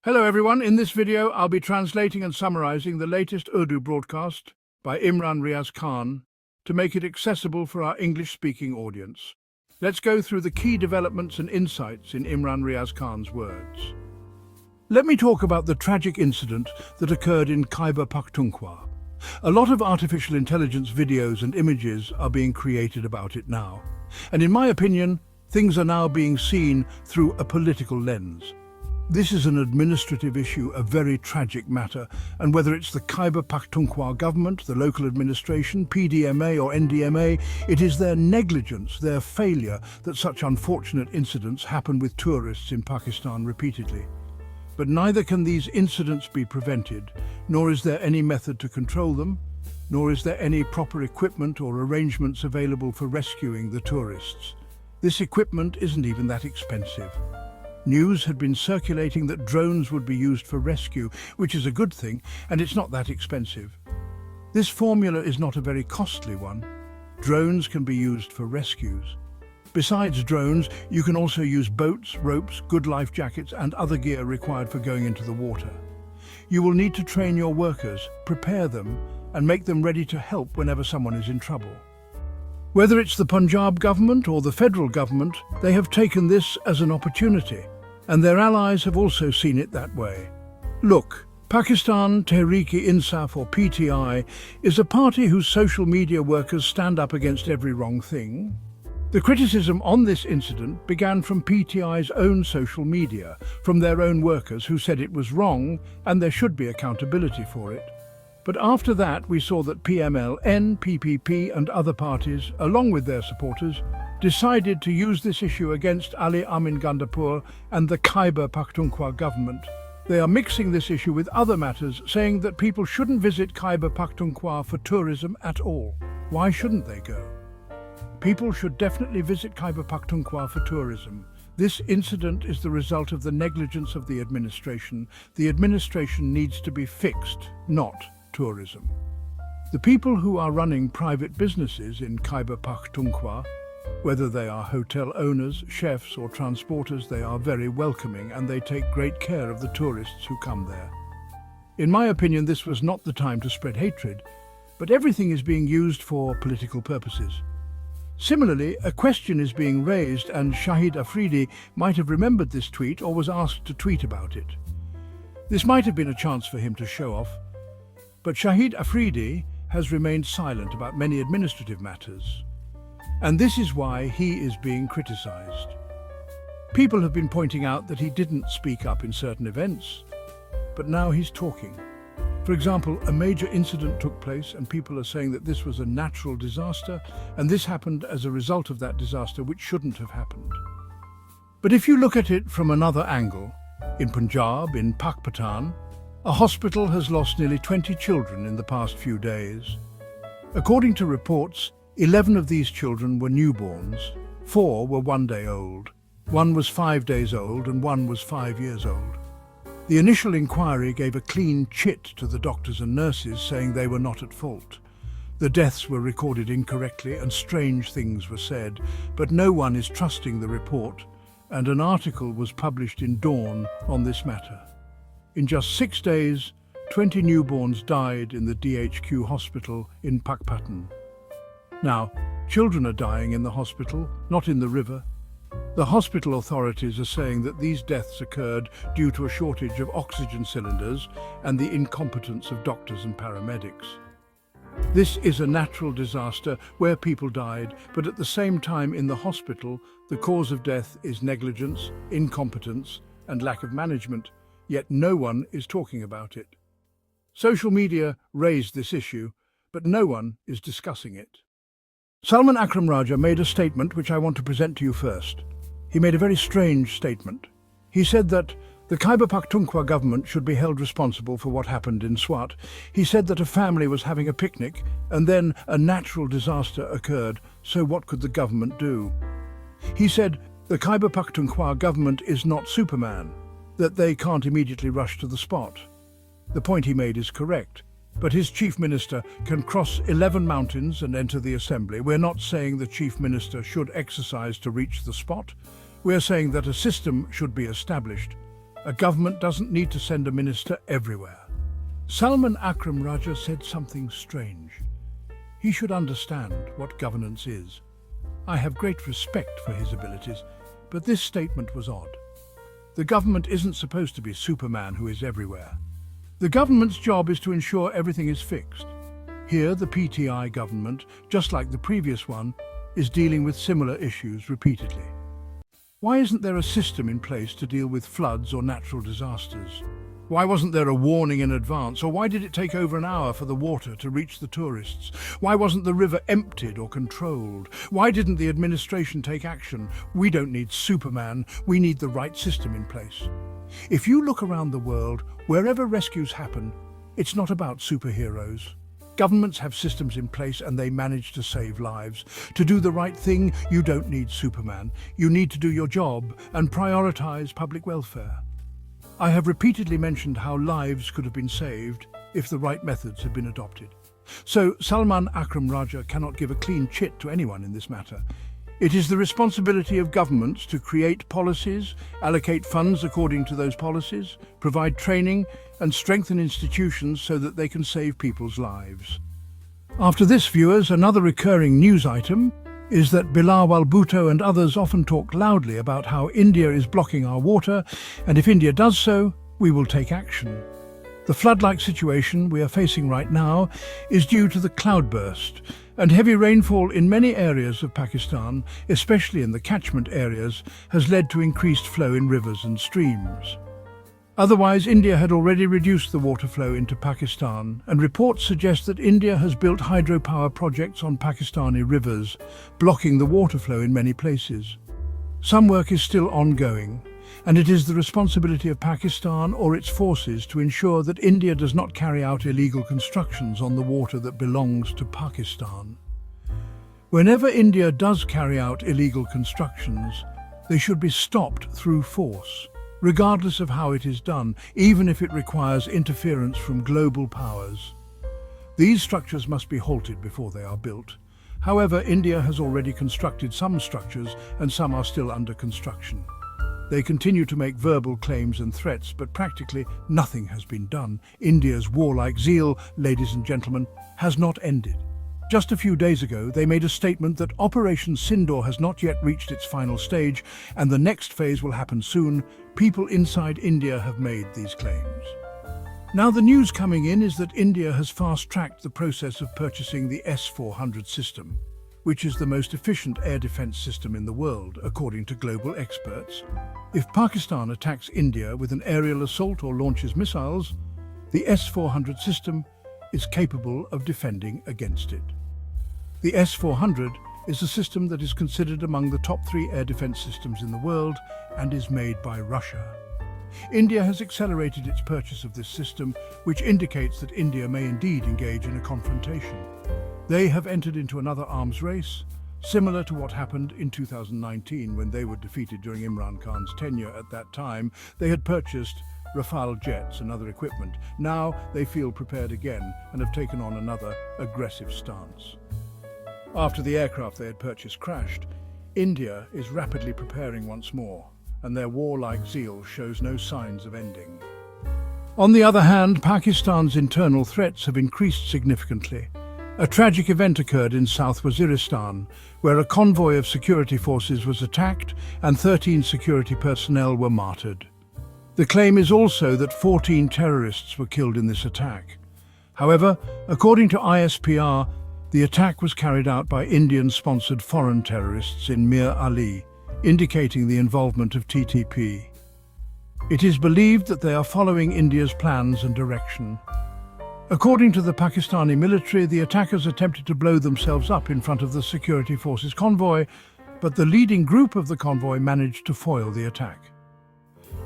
Hello everyone, in this video I'll be translating and summarizing the latest Urdu broadcast by Imran Riaz Khan to make it accessible for our English-speaking audience. Let's go through the key developments and insights in Imran Riaz Khan's words. Let me talk about the tragic incident that occurred in Khyber Pakhtunkhwa. A lot of artificial intelligence videos and images are being created about it now. And in my opinion, things are now being seen through a political lens. This is an administrative issue, a very tragic matter, and whether it's the Khyber Pakhtunkhwa government, the local administration, PDMA or NDMA, it is their negligence, their failure that such unfortunate incidents happen with tourists in Pakistan repeatedly. But neither can these incidents be prevented, nor is there any method to control them, nor is there any proper equipment or arrangements available for rescuing the tourists. This equipment isn't even that expensive. News had been circulating that drones would be used for rescue, which is a good thing, and it's not that expensive. This formula is not a very costly one. Drones can be used for rescues. Besides drones, you can also use boats, ropes, good life jackets, and other gear required for going into the water. You will need to train your workers, prepare them, and make them ready to help whenever someone is in trouble. Whether it's the Punjab government or the federal government, they have taken this as an opportunity, and their allies have also seen it that way. Look, Pakistan Tehreek-e-Insaf or PTI is a party whose social media workers stand up against every wrong thing. The criticism on this incident began from PTI's own social media, from their own workers who said it was wrong and there should be accountability for it. But after that, we saw that PML, NPPP and other parties, along with their supporters, decided to use this issue against Ali Amin Gandapur and the Khyber Pakhtunkhwa government. They are mixing this issue with other matters, saying that people shouldn't visit Khyber Pakhtunkhwa for tourism at all. Why shouldn't they go? People should definitely visit Khyber Pakhtunkhwa for tourism. This incident is the result of the negligence of the administration. The administration needs to be fixed, not tourism. The people who are running private businesses in Khyber Pakhtunkhwa, whether they are hotel owners, chefs or transporters, they are very welcoming and they take great care of the tourists who come there. In my opinion, this was not the time to spread hatred, but everything is being used for political purposes. Similarly, a question is being raised and Shahid Afridi might have remembered this tweet or was asked to tweet about it. This might have been a chance for him to show off, but Shahid Afridi has remained silent about many administrative matters. And this is why he is being criticized. People have been pointing out that he didn't speak up in certain events, but now he's talking. For example, a major incident took place and people are saying that this was a natural disaster and this happened as a result of that disaster which shouldn't have happened. But if you look at it from another angle, in Punjab, in Pakistan, a hospital has lost nearly 20 children in the past few days. According to reports, 11 of these children were newborns, 4 were 1 day old, 1 was 5 days old and 1 was 5 years old. The initial inquiry gave a clean chit to the doctors and nurses saying they were not at fault. The deaths were recorded incorrectly and strange things were said, but no one is trusting the report, and an article was published in Dawn on this matter. In just 6 days, 20 newborns died in the DHQ hospital in Pakistan. Now, children are dying in the hospital, not in the river. The hospital authorities are saying that these deaths occurred due to a shortage of oxygen cylinders and the incompetence of doctors and paramedics. This is a natural disaster where people died, but at the same time in the hospital, the cause of death is negligence, incompetence, and lack of management, yet no one is talking about it. Social media raised this issue, but no one is discussing it. Salman Akram Raja made a statement which I want to present to you first. He made a very strange statement. He said that the Khyber Pakhtunkhwa government should be held responsible for what happened in Swat. He said that a family was having a picnic and then a natural disaster occurred, so what could the government do? He said the Khyber Pakhtunkhwa government is not Superman, that they can't immediately rush to the spot. The point he made is correct. But his chief minister can cross 11 mountains and enter the assembly. We're not saying the chief minister should exercise to reach the spot. We're saying that a system should be established. A government doesn't need to send a minister everywhere. Salman Akram Raja said something strange. He should understand what governance is. I have great respect for his abilities, but this statement was odd. The government isn't supposed to be Superman who is everywhere. The government's job is to ensure everything is fixed. Here, the PTI government, just like the previous one, is dealing with similar issues repeatedly. Why isn't there a system in place to deal with floods or natural disasters? Why wasn't there a warning in advance? Or why did it take over an hour for the water to reach the tourists? Why wasn't the river emptied or controlled? Why didn't the administration take action? We don't need Superman, we need the right system in place. If you look around the world, wherever rescues happen, it's not about superheroes. Governments have systems in place and they manage to save lives. To do the right thing, you don't need Superman. You need to do your job and prioritize public welfare. I have repeatedly mentioned how lives could have been saved if the right methods had been adopted. So Salman Akram Raja cannot give a clean chit to anyone in this matter. It is the responsibility of governments to create policies, allocate funds according to those policies, provide training and strengthen institutions so that they can save people's lives. After this, viewers, another recurring news item is that Bilawal Bhutto and others often talk loudly about how India is blocking our water, and if India does so, we will take action. The flood-like situation we are facing right now is due to the cloudburst, and heavy rainfall in many areas of Pakistan, especially in the catchment areas, has led to increased flow in rivers and streams. Otherwise, India had already reduced the water flow into Pakistan, and reports suggest that India has built hydropower projects on Pakistani rivers, blocking the water flow in many places. Some work is still ongoing, and it is the responsibility of Pakistan or its forces to ensure that India does not carry out illegal constructions on the water that belongs to Pakistan. Whenever India does carry out illegal constructions, they should be stopped through force, regardless of how it is done, even if it requires interference from global powers. These structures must be halted before they are built. However, India has already constructed some structures and some are still under construction. They continue to make verbal claims and threats, but practically nothing has been done. India's warlike zeal, ladies and gentlemen, has not ended. Just a few days ago, they made a statement that Operation Sindoor has not yet reached its final stage, and the next phase will happen soon. People inside India have made these claims. Now the news coming in is that India has fast-tracked the process of purchasing the S-400 system, which is the most efficient air defense system in the world, according to global experts. If Pakistan attacks India with an aerial assault or launches missiles, the S-400 system is capable of defending against it. The S-400 is a system that is considered among the top 3 air defense systems in the world and is made by Russia. India has accelerated its purchase of this system, which indicates that India may indeed engage in a confrontation. They have entered into another arms race, similar to what happened in 2019 when they were defeated during Imran Khan's tenure. At that time, they had purchased Rafale jets and other equipment. Now they feel prepared again and have taken on another aggressive stance. After the aircraft they had purchased crashed, India is rapidly preparing once more, and their warlike zeal shows no signs of ending. On the other hand, Pakistan's internal threats have increased significantly. A tragic event occurred in South Waziristan, where a convoy of security forces was attacked and 13 security personnel were martyred. The claim is also that 14 terrorists were killed in this attack. However, according to ISPR, the attack was carried out by Indian-sponsored foreign terrorists in Mir Ali, indicating the involvement of TTP. It is believed that they are following India's plans and direction. According to the Pakistani military, the attackers attempted to blow themselves up in front of the security forces convoy, but the leading group of the convoy managed to foil the attack.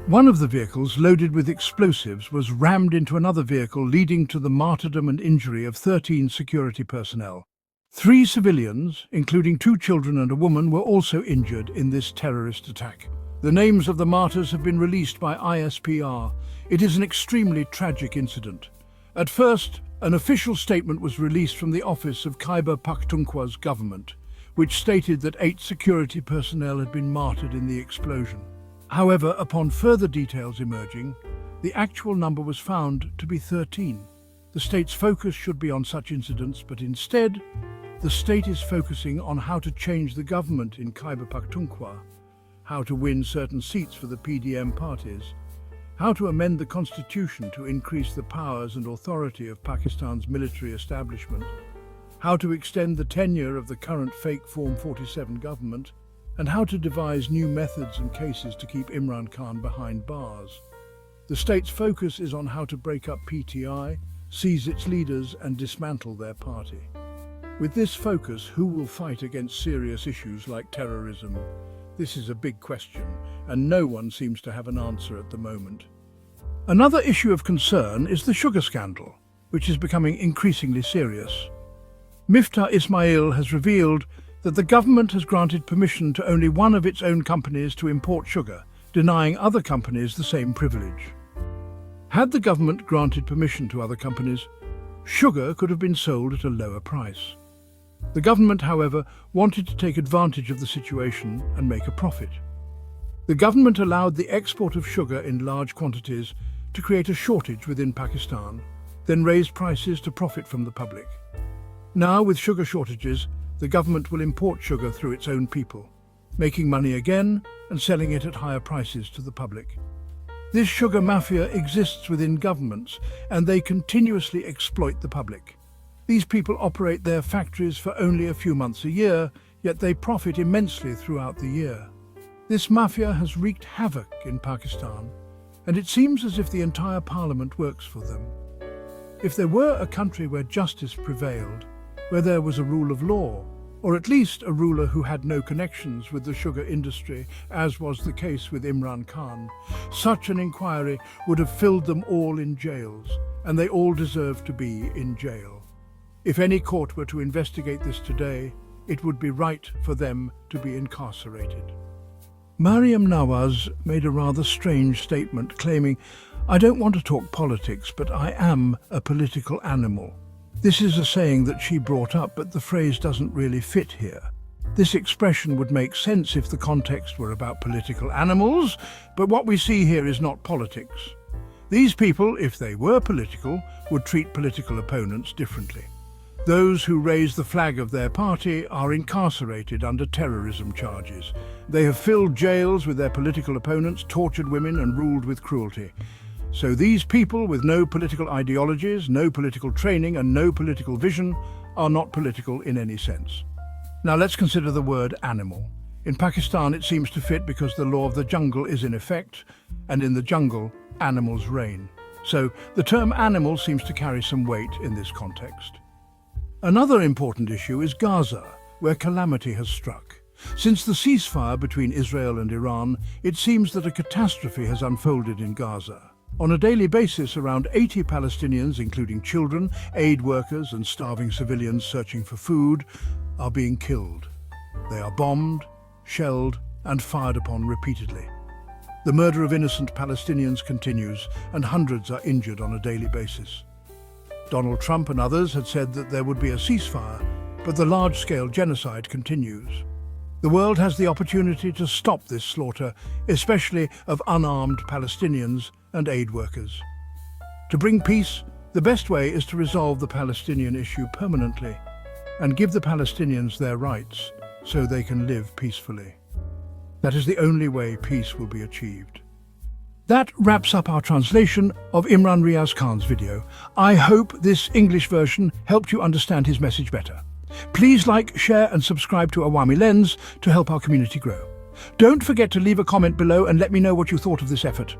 One of the vehicles, loaded with explosives, was rammed into another vehicle, leading to the martyrdom and injury of 13 security personnel. 3 civilians, including 2 children and a woman, were also injured in this terrorist attack. The names of the martyrs have been released by ISPR. It is an extremely tragic incident. At first, an official statement was released from the office of Khyber Pakhtunkhwa's government, which stated that 8 security personnel had been martyred in the explosion. However, upon further details emerging, the actual number was found to be 13. The state's focus should be on such incidents, but instead, the state is focusing on how to change the government in Khyber Pakhtunkhwa, how to win certain seats for the PDM parties, how to amend the constitution to increase the powers and authority of Pakistan's military establishment, how to extend the tenure of the current fake Form 47 government, and how to devise new methods and cases to keep Imran Khan behind bars. The state's focus is on how to break up PTI, seize its leaders and dismantle their party. With this focus, who will fight against serious issues like terrorism? This is a big question, and no one seems to have an answer at the moment. Another issue of concern is the sugar scandal, which is becoming increasingly serious. Miftah Ismail has revealed that the government has granted permission to only one of its own companies to import sugar, denying other companies the same privilege. Had the government granted permission to other companies, sugar could have been sold at a lower price. The government, however, wanted to take advantage of the situation and make a profit. The government allowed the export of sugar in large quantities to create a shortage within Pakistan, then raised prices to profit from the public. Now, with sugar shortages, the government will import sugar through its own people, making money again and selling it at higher prices to the public. This sugar mafia exists within governments, and they continuously exploit the public. These people operate their factories for only a few months a year, yet they profit immensely throughout the year. This mafia has wreaked havoc in Pakistan, and it seems as if the entire parliament works for them. If there were a country where justice prevailed, where there was a rule of law, or at least a ruler who had no connections with the sugar industry, as was the case with Imran Khan, such an inquiry would have filled them all in jails, and they all deserve to be in jail. If any court were to investigate this today, it would be right for them to be incarcerated. Mariam Nawaz made a rather strange statement claiming, "I don't want to talk politics, but I am a political animal." This is a saying that she brought up, but the phrase doesn't really fit here. This expression would make sense if the context were about political animals, but what we see here is not politics. These people, if they were political, would treat political opponents differently. Those who raise the flag of their party are incarcerated under terrorism charges. They have filled jails with their political opponents, tortured women and ruled with cruelty. So these people with no political ideologies, no political training and no political vision are not political in any sense. Now let's consider the word animal. In Pakistan it seems to fit because the law of the jungle is in effect, and in the jungle animals reign. So the term animal seems to carry some weight in this context. Another important issue is Gaza, where calamity has struck. Since the ceasefire between Israel and Iran, it seems that a catastrophe has unfolded in Gaza. On a daily basis, around 80 Palestinians, including children, aid workers and starving civilians searching for food, are being killed. They are bombed, shelled and fired upon repeatedly. The murder of innocent Palestinians continues, and hundreds are injured on a daily basis. Donald Trump and others had said that there would be a ceasefire, but the large-scale genocide continues. The world has the opportunity to stop this slaughter, especially of unarmed Palestinians and aid workers. To bring peace, the best way is to resolve the Palestinian issue permanently and give the Palestinians their rights so they can live peacefully. That is the only way peace will be achieved. That wraps up our translation of Imran Riaz Khan's video. I hope this English version helped you understand his message better. Please like, share and subscribe to Awami Lens to help our community grow. Don't forget to leave a comment below and let me know what you thought of this effort.